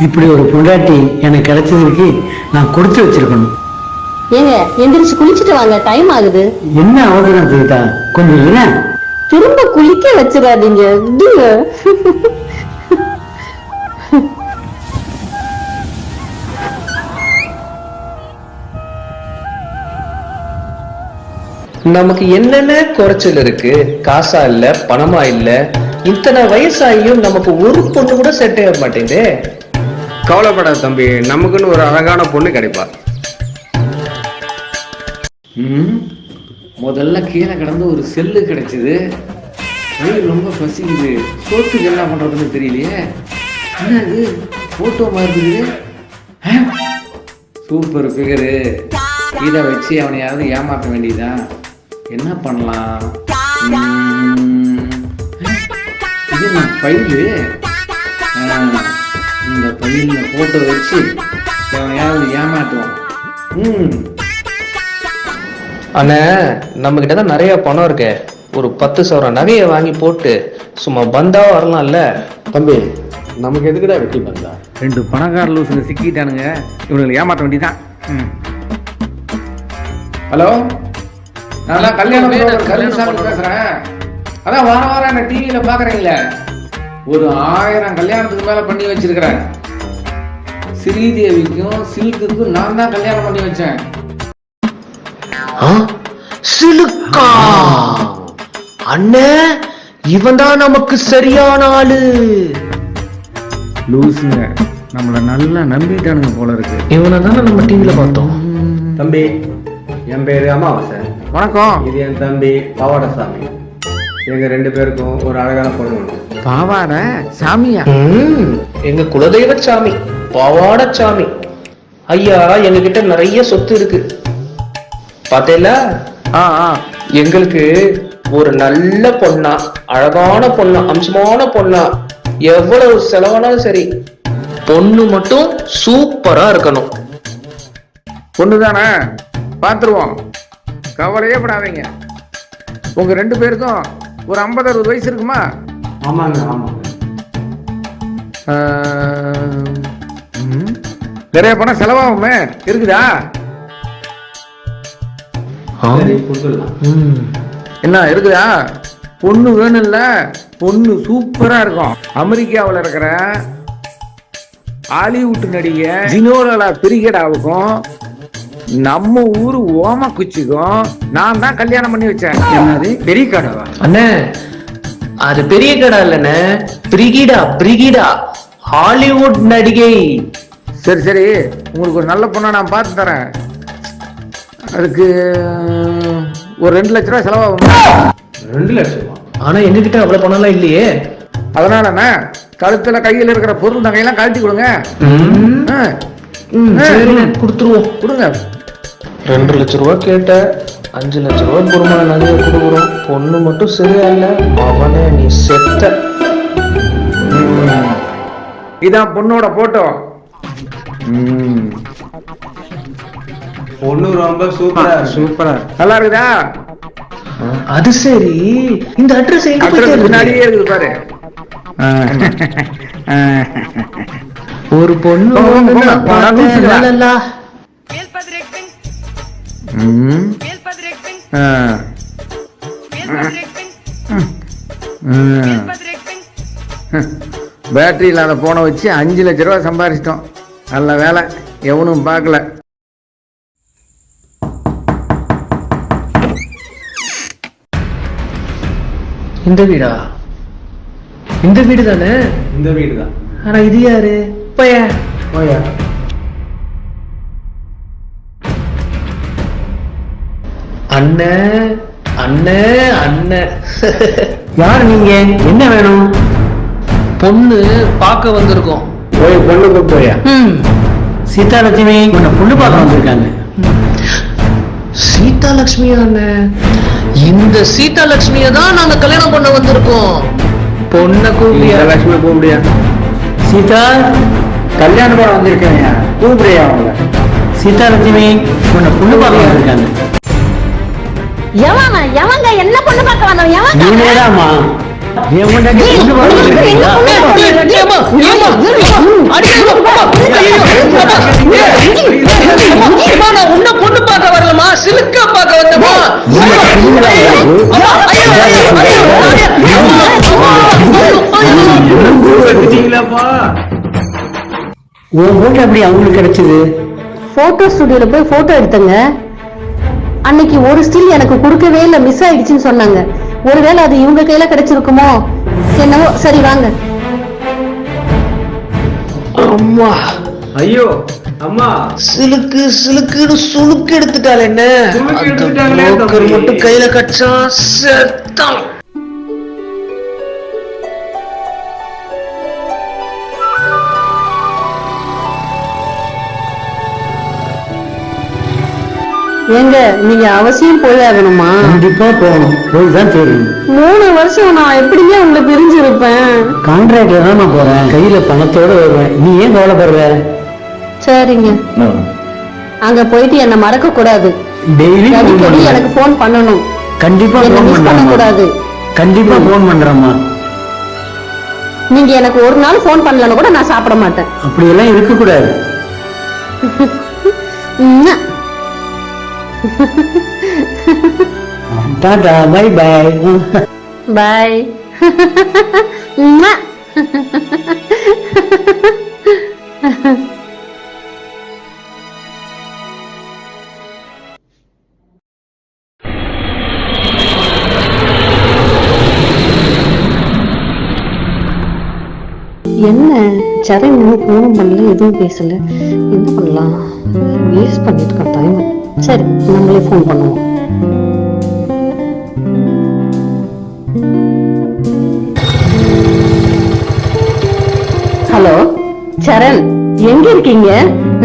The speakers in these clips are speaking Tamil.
இப்படி ஒரு பொண்டாட்டி எனக்கு கிடைச்சதுக்கு நான் கொடுத்து வச்சிருக்கணும். ஏங்க எந்திரிச்சு குளிச்சுட்டு வாங்க, டைம் ஆகுது. என்ன அவசரம் சீதா, கொஞ்சம் இரு. திரும்ப குளிக்க வச்சிடாதீங்க. நமக்கு என்னென்ன குறைச்சல் இருக்கு? காசா இல்ல, பணமா இல்ல, இத்தனை வயசாகியும் நமக்கு ஒரு பொண்ணு கூட செட் ஆக மாட்டேங்குது. கவலைப்படாத தம்பி, நமக்குன்னு ஒரு அழகான பொண்ணு கிடைப்பா. முதல்ல கீழே கிடந்து ஒரு செல்லு கிடைச்சது. வயிறு ரொம்ப பசிக்குது, சோத்துக்கு என்ன பண்றதுன்னு தெரியலையே. என்னது போட்டோ மாதிரி சூப்பர் ஃபிகரு. இதை வச்சு அவனையாவது ஏமாற்ற வேண்டியதுதான். என்ன பண்ணலாம்? இது நான் பைலு. இந்த பையில போட்டோ வச்சு அவனையாவது ஏமாற்றுவோம். அண்ணா, நம்ம கிட்ட தான் நிறைய பணம் இருக்கு. ஒரு 10,000 நகையை வாங்கி போட்டு சும்மா பந்தா வரலாம்ல. தம்பி, நமக்கு எதுக்குடா வெட்டி பந்தா? 2 பணக்கார லூசுங்க சிக்கிட்டானுங்க, இவனுங்களை ஏமாற்ற வேண்டியதான். ஹலோ, நான் கல்யாணம் பேசுறேன். அதான் வாரம் என்ன டிவியில பாக்குறீங்களே, ஒரு 1000 கல்யாணத்துக்கு மேல பண்ணி வச்சிருக்கிறேன். ஸ்ரீதேவிக்கும் சில்க்குக்கும் நான் தான் கல்யாணம் பண்ணி வச்சேன். சிலுக்கா அண்ணே, இவன் தான் நமக்கு சரியான ஆளு. லூசுங்க நம்மள நல்லா நம்பிட்டானுங்க போல இருக்கு. இவனை தானே நம்ம டிவியில பார்த்தோம். தம்பி, என் பேரு அமாவாசை. வணக்கம். இது என் தம்பி பாவாடசாமி. எங்க 2 பேருக்கும் ஒரு அழகான பொண்ணு உண்டு. பாவாட சாமியா? எங்க குலதெய்வ சாமி பாவாட சாமி. ஐயா, எங்க கிட்ட நிறைய சொத்து இருக்கு பாத்தேல. எங்களுக்கு ஒரு நல்ல பொண்ணா, அழகான பொண்ணா, அம்சமான பொண்ணா, எவ்வளவு செலவானாலும் சரி, பொண்ணு மட்டும் சூப்பரா இருக்கணும். பொண்ணு தானே, பார்த்துருவோம், கவலையே படாதீங்க. உங்க 2 பேருக்கும் ஒரு 50-60 வயசு இருக்குமா? ஆமாங்க, ஆமாங்க. நிறைய பணம் செலவாகுமே, இருக்குதா? என்ன இருக்குதா? பொண்ணு வேணும்ல? பொண்ணு சூப்பரா இருக்கும். அமெரிக்காவில் இருக்கிற ஹாலிவுட் நடிகை ஜினோலா பிரிகேடாவுக்கும் நம்ம ஊரு ஓமக்குச்சிக்கும் நான் தான் கல்யாணம் பண்ணி வச்சேன். என்னது பெரிய கடாவா? அண்ணே, அது பெரிய கடை இல்லண்ணே, பிரிகிடா. பிரிகிடா ஹாலிவுட் நடிகை. சரி சரி, உங்களுக்கு ஒரு நல்ல பொண்ணை நான் பார்த்து தரேன். அதுக்கு ஒரு 2 லட்ச ரூபா செலவாகும். 2 லட்சமா? ஆனா எங்ககிட்ட அவ்வளவு பணம்லாம் இல்லையே. அதனால என்ன, கழுத்துல கையில் இருக்கிற பொருள் நகையெல்லாம் கழட்டி கொடுங்க. கொடுத்துருவோம். கொடுங்க. 2 லட்ச ரூபா கேட்ட, 5 லட்ச ரூபா பொறுமான நகையை கொடுக்குறோம். பொண்ணு மட்டும் சரியா இல்ல, அவனே நீ செத்த. இதான் பொண்ணோட போட்டோ. பொண்ணு ரொம்ப சூப்பரா சூப்பரா நல்லா இருக்குதா? அது சரி, இந்த அட்ரஸ் முன்னாடியே இருக்குது பாரு. ஒரு பொண்ணு பேட்டரி இல்லாத போனை வச்சு 5 லட்ச ரூபா சம்பாதிச்சிட்டோம். நல்ல வேலை, எவனும் பார்க்கல. இந்த வீடா? இந்த வீடு தானே? இந்த வீடு தான். ஆனா இது யாரு? போயா போயா. அண்ணன் அண்ணன் அண்ணன். யார் நீங்க? என்ன வேணும்? பொண்ணு பார்க்க வந்திருக்கோம். போய் பொண்ணுக்கு போயா. சீதா லட்சுமி உன்னை பொண்ணு பார்க்க வந்திருக்காங்க. சீதா லட்சுமி அண்ணன், இந்த சீதா லட்சுமியை தான் நாங்க கல்யாணம் பண்ண வந்திருக்கோம். பொண்ணை கூப்பிடியா? லட்சுமி கூப்பிடியா? சீதா கல்யாணம் பண்ண வந்திருக்கேன், கூப்பிடியா அவங்க? சீதா லட்சுமி உன்னை பொண்ணு பார்க்க வந்திருக்காங்க. எவங்க என்ன பொண்ணு பார்க்க வந்தவன்? நீங்கதாம்மா. என் பொண்டாட்டி ரெண்டு படம் எடுக்கிறீங்களா? உன்ன பொண்ணு பார்க்க வரலமா, சிலுக்க பார்க்க வந்தமா. உன் போட்டோ அப்படி அவங்களுக்கு கிடைச்சது? போட்டோ ஸ்டுடியோல போய் போட்டோ எடுத்தங்க. அன்னைக்கு ஒரு ஸ்டில் எனக்கு கொடுக்கவே இல்ல, மிஸ் ஆயிடுச்சுன்னு சொன்னாங்க. ஒருவேளை அது இவங்க கையில கிடைச்சிருக்குமோ என்னவோ. சரி வாங்க. அம்மா, ஐயோ அம்மா, சிலுக்கு சிலுக்குன்னு சுளுக்கு எடுத்துட்டாள். என்ன சுளுக்கு எடுத்துட்டாங்களே தம்பி. மட்டும் கையில கச்சா செத்தான். ஏங்க நீங்க அவசியம் போய் ஆகணுமா? கண்டிப்பா போகணும், போய் தான் தெரியும். 3 வருஷம் நான் எப்படிங்க உங்களை பிரிஞ்சிருப்பேன்? கான்ட்ராக்ட்ல தான் நான் போறேன், கையில பணத்தோட வருவேன். நீ ஏன் கவலைப்படுற? சரிங்க, அங்க போயிட்டு என்ன மறக்க கூடாது. டெய்லி அடிக்கடி எனக்கு போன் பண்ணணும். கண்டிப்பா என்ன போன் மிஸ் பண்ண பண்றேன். கூடாது. கண்டிப்பா போன் பண்றேம்மா. நீங்க எனக்கு ஒரு நாள் போன் பண்ணலன்னு கூட நான் சாப்பிட மாட்டேன். அப்படி எல்லாம் இருக்க கூடாது. Tata, bye bye. பாய். என்ன சரண் இன்னும் போனும் பண்ணல, எதுவும் பேசல. என்ன பண்ணலாம்? வேஸ்ட் பண்ணிட்டு இருக்க டைம். சரி நம்மளே போன் பண்ணுவோம். ஹலோ சரண், எங்க இருக்கீங்க?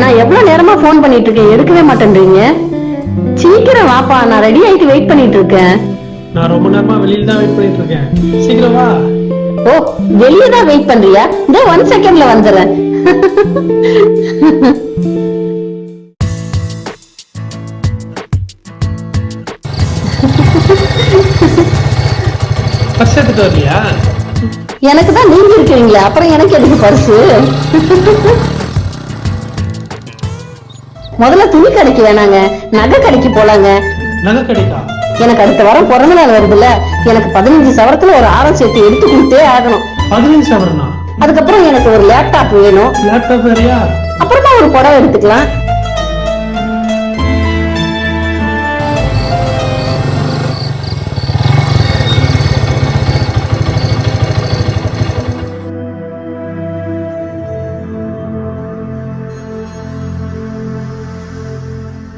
நான் எவ்வளவு நேரமா போன் பண்ணிட்டு இருக்கேன், எடுக்கவே மாட்டேன்றீங்க. சீக்கிரம் வாப்பா, நான் ரெடி ஆயிட்டு வெயிட் பண்ணிட்டு இருக்கேன். நான் ரொம்ப நேரமா வெளியில தான் வெயிட் பண்ணிட்டு இருக்கேன். சீக்கிரம் வா. ஓ, வெளியே தான் வெயிட் பண்றியா? இந்த 1 செகண்ட்ல வந்துடுறேன். பர்ஸ் எடுத்துட்டு வரலையா? எனக்கு தான் நீங்க இருக்கிறீங்களா, அப்புறம் எனக்கு எதுக்கு பர்சு? முதல்ல துணி கடைக்கு வேணாங்க, நகை கடைக்கு போலாங்க. நகை கிடைக்கா? எனக்கு அடுத்த வாரம் பிறந்த நாள் வருதுல்ல, எனக்கு 15 சவரத்துல ஒரு ஆரம் சேர்த்து எடுத்து கொடுத்தே ஆகணும். 15 சவரனா? அதுக்கப்புறம் எனக்கு ஒரு லேப்டாப் வேணும். லேப்டாப் வேறையா? அப்புறமா ஒரு புடவை எடுத்துக்கலாம்.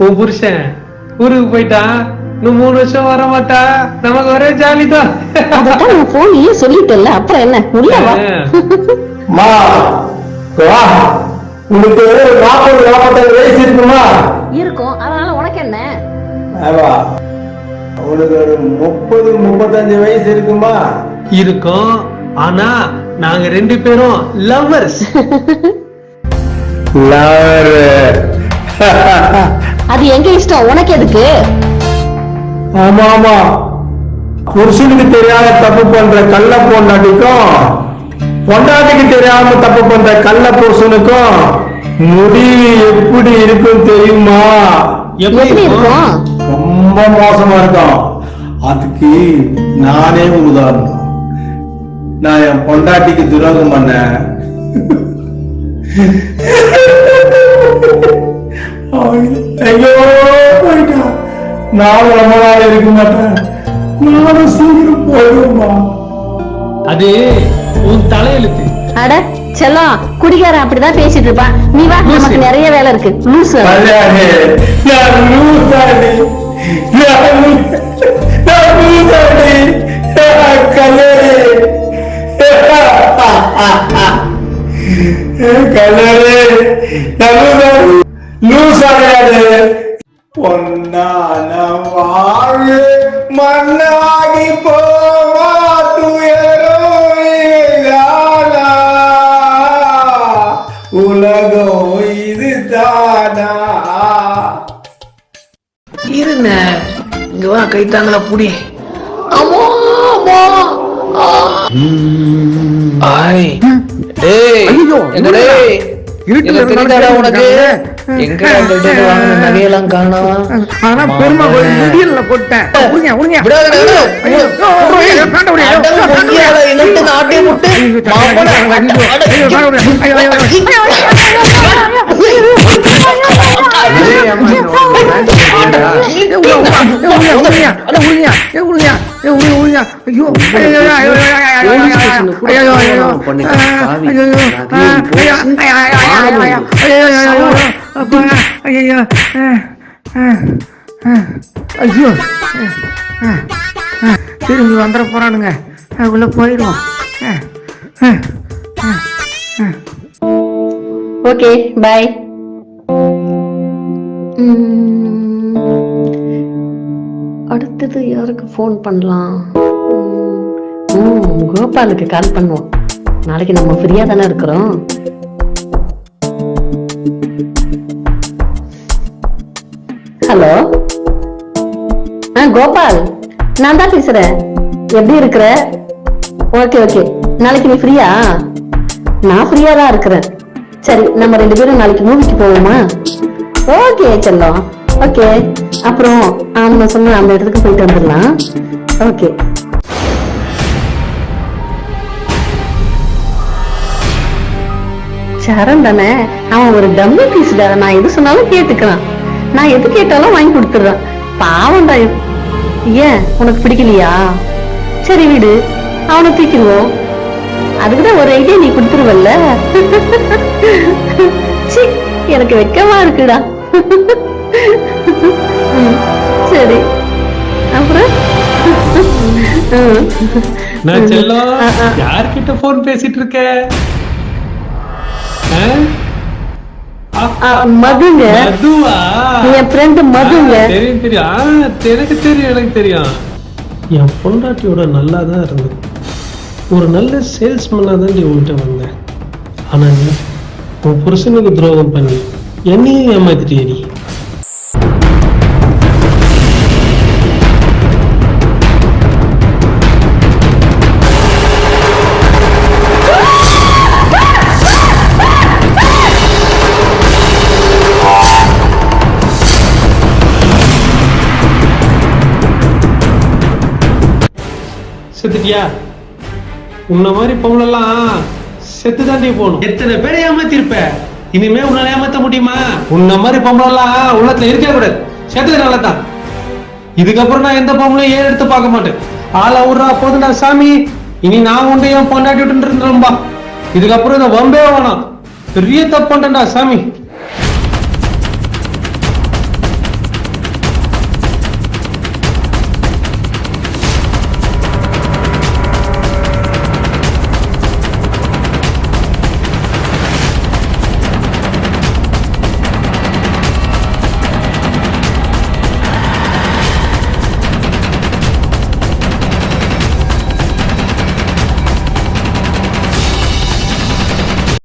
உன் புருஷன் ஊருக்கு போயிட்டான், இன்னும் 3 வருஷம் வர மாட்டா. நமக்கு ஒரே ஜாலி தான். அதத்தான் நான் போன்லயே சொல்லிட்டேன்ல, அப்புறம் என்ன? உள்ள வா. மா வா, உனக்கு 40-45 வயசு இருக்குமா? இருக்கும், அதனால உனக்கு என்ன? ஆமா, உனக்கு ஒரு 30-35 வயசு இருக்குமா? இருக்கும், ஆனா நாங்க 2 பேரும் லவ்வர்ஸ். அது எங்க இஷ்டம், உனக்கு எதுக்கு? ஆமா ஆமா, புருஷனுக்கு தெரியாத தப்பு பண்ற கள்ள பொண்டாட்டிக்கும் பொண்டாட்டிக்கு தெரியாம தப்பு பண்ற கள்ள புருஷனுக்கும் முடிவு எப்படி இருக்கும் தெரியுமா? எப்படி இருக்கும்? ரொம்ப மோசமா இருக்கும். அதுக்கு நானே ஒரு உதாரணம். நான் என் பொண்டாட்டிக்கு துரோகம் பண்ணேன். ஐயோ போயிட்டா, நான் ரொம்ப நாள் இருக்க மாட்டேன். நானும் சீக்கிரம் போயிடுமா. அது உன் தலையெழுத்து. அட செல்லம், குடிகாரன் அப்படிதான் பேசிட்டு இருப்பான். நீ வா, நமக்கு நிறைய வேலை இருக்கு. லூசு. கல்யாணி, நான் லூசாடி, நான் லூசாடி, கல்யாணி, கல்யாணி, லூசாடியாடு. பொன்னான வாழ்வு மண்ணாகி போவா துயரோயானா, உலகம் இது தானா. இருங்க, இங்க வா, கைத்தாங்களா புடி. அம்மா அம்மா, ஆய் டேய் எங்கடே தெரியுதாடா உனக்கு எங்க வாங்கின நகையெல்லாம் காணோம் ஆனா பெருமா கோயில் முடியல போட்டேன் ஐயோ திரும்பி வந்துட போறானுங்க உள்ள போயிடுவோம் ஓகே பாய். அடுத்தது யாருக்கு ஃபோன் பண்ணலாம்? கோபாலுக்கு கால் பண்ணுவோம். நாளைக்கு நம்ம ஃப்ரீயா தானே இருக்கிறோம். ஹலோ, கோபால், நான் தான் பேசுறேன். எப்படி இருக்கிற? ஓகே ஓகே, நாளைக்கு நீ ஃப்ரீயா? நான் ஃப்ரீயா தான் இருக்கிறேன். சரி, நம்ம 2 பேரும் நாளைக்கு மூவிக்கு போவோமா? ஓகே செல்லம், ஓகே. அப்புறம் அவனை சொன்ன அந்த இடத்துக்கு போயிட்டு வந்துடலாம். ஓகே. சரண் தானே, அவன் ஒரு டம்மி பீஸ்டா. நான் எது சொன்னாலும் கேட்டுக்கிறான். நான் எது கேட்டாலும் வாங்கி கொடுத்துடுறான். பாவம்டா. ஏன் உனக்கு பிடிக்கலையா? சரி விடு, அவனை தூக்கிடுவோம். அதுக்குதான் ஒரு ஐடியா நீ கொடுத்துருவல்ல. எனக்கு வெக்கமா இருக்குடா. சரி, அப்புறம் நான் செல்லம், யார்கிட்ட போன் பேசிட்டு இருக்க? மதுங்க. மதுவா? என் ஃப்ரெண்ட் மதுங்க. தெரியும் தெரியும், எனக்கு தெரியும், எனக்கு தெரியும். என் பொண்டாட்டியோட நல்லா தான் இருந்தது. ஒரு நல்ல சேல்ஸ்மேனா தான் உங்ககிட்ட வந்தேன். ஆனா உன் புருஷனுக்கு துரோகம் பண்ணி என்னையும் ஏமாத்திட்டேடி. செத்துட்டியா? உன்ன மாதிரி பொங்கலாம் செத்து தாண்டி போகணும். எத்தனை பேரை ஏமாத்திருப்ப, இனிமே உன்னால ஏமாத்த முடியுமா? உன்ன மாதிரி பொம்பளெல்லாம் உள்ளத்துல இருக்கவே கூடாது. செத்ததுனால தான். இதுக்கப்புறம் நான் எந்த பொம்பளையும் ஏன் எடுத்து பார்க்க மாட்டேன். ஆளை விடுறா போதுண்டா சாமி. இனி நான் உண்டு என் பொண்டாட்டி விட்டு இருந்துரும்பா. இதுக்கப்புறம் இந்த வம்பே வேணாம். பெரிய தப்பு பண்ணிட்டேன்டா சாமி.